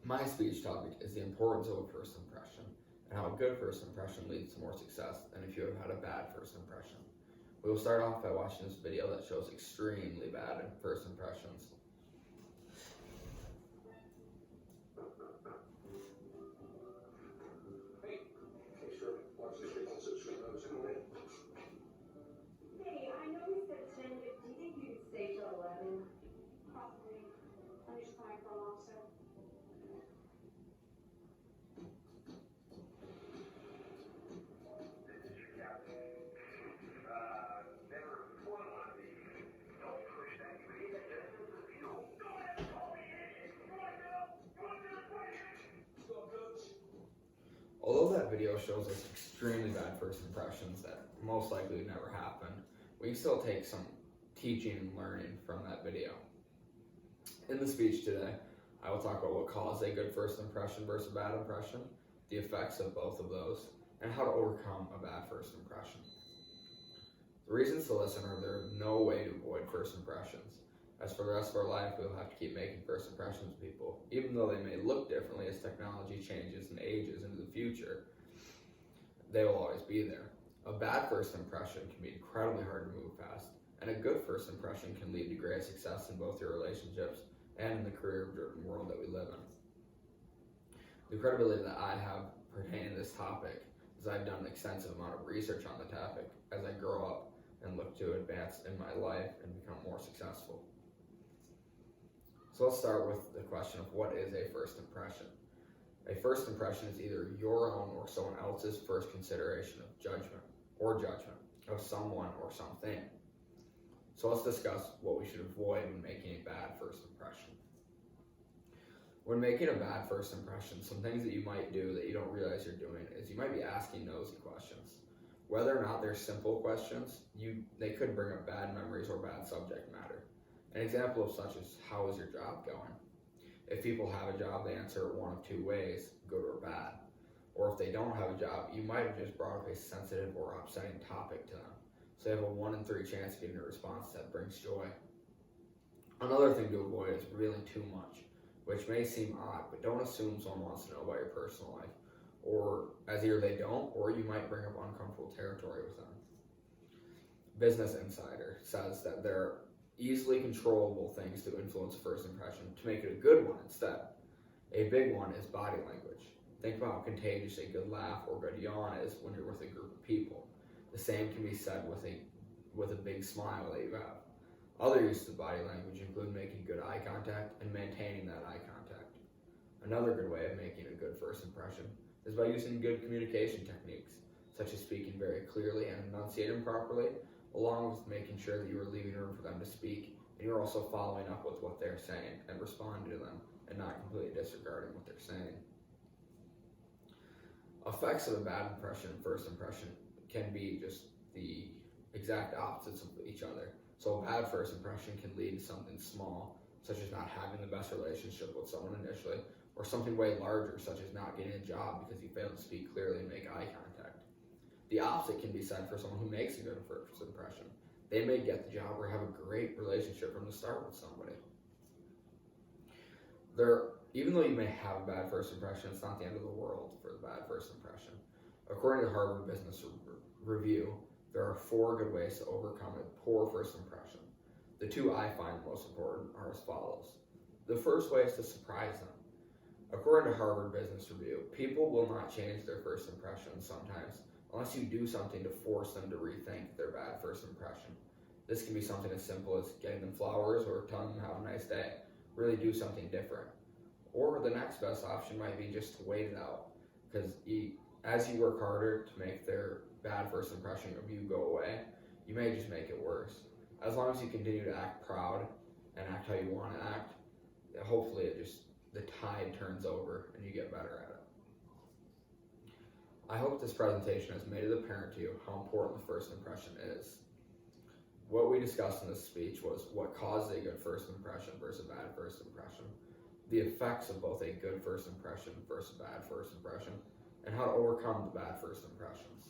My speech topic is the importance of a first impression and how a good first impression leads to more success than if you have had a bad first impression. We will start off by watching this video that shows extremely bad first impressions. Hey, I know we said 10, but do you think you could stay till 11? Possibly. I'm just coming from officer. Although that video shows us extremely bad first impressions that most likely would never happen, we can still take some teaching and learning from that video. In the speech today, I will talk about what caused a good first impression versus a bad impression, the effects of both of those, and how to overcome a bad first impression. The reasons to listen are there is no way to avoid first impressions. As for the rest of our life, we will have to keep making first impressions with people, even though they may look differently as technology changes and ages into the future. They will always be there. A bad first impression can be incredibly hard to move past, and a good first impression can lead to great success in both your relationships and in the career-driven world that we live in. The credibility that I have pertaining to this topic is I've done an extensive amount of research on the topic as I grow up and look to advance in my life and become more successful. So let's start with the question of what is a first impression. A first impression is either your own or someone else's first consideration of judgment of someone or something. So let's discuss what we should avoid when making a bad first impression. When making a bad first impression, some things that you might do that you don't realize you're doing is you might be asking nosy questions. Whether or not they're simple questions, they could bring up bad memories or bad subject matter. An example of such is, how is your job going? If people have a job, they answer it one of two ways, good or bad. Or if they don't have a job, you might have just brought up a sensitive or upsetting topic to them. So you have a 1 in 3 chance of getting a response that brings joy. Another thing to avoid is revealing too much, which may seem odd, but don't assume someone wants to know about your personal life. Or as either they don't, or you might bring up uncomfortable territory with them. Business Insider says that there are easily controllable things to influence a first impression to make it a good one instead. A big one is body language. Think about how contagious a good laugh or good yawn is when you're with a group of people. The same can be said with a big smile that you have. Other uses of body language include making good eye contact and maintaining that eye contact. Another good way of making a good first impression is by using good communication techniques, such as speaking very clearly and enunciating properly, along with making sure that you are leaving room for them to speak, and you're also following up with what they're saying and responding to them, and not completely disregarding what they're saying. Effects of a bad impression and first impression can be just the exact opposites of each other. So a bad first impression can lead to something small, such as not having the best relationship with someone initially, or something way larger, such as not getting a job because you failed to speak clearly and make eye contact. The opposite can be said for someone who makes a good first impression. They may get the job or have a great relationship from the start with somebody. Even though you may have a bad first impression, it's not the end of the world for the bad first impression. According to Harvard Business Review, there are 4 good ways to overcome a poor first impression. The 2 I find most important are as follows. The first way is to surprise them. According to Harvard Business Review, people will not change their first impression sometimes unless you do something to force them to rethink their bad first impression. This can be something as simple as getting them flowers or telling them have a nice day. Really do something different. Or the next best option might be just to wait it out, because as you work harder to make their bad first impression of you go away, you may just make it worse. As long as you continue to act proud and act how you want to act, hopefully the tide turns over and you get better at it. I hope this presentation has made it apparent to you how important the first impression is. What we discussed in this speech was what caused a good first impression versus a bad first impression, the effects of both a good first impression versus a bad first impression, and how to overcome the bad first impressions.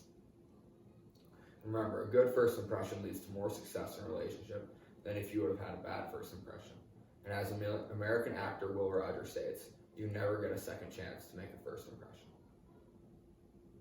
Remember, a good first impression leads to more success in a relationship than if you would have had a bad first impression. And as American actor Will Rogers states, you never get a second chance to make a first impression.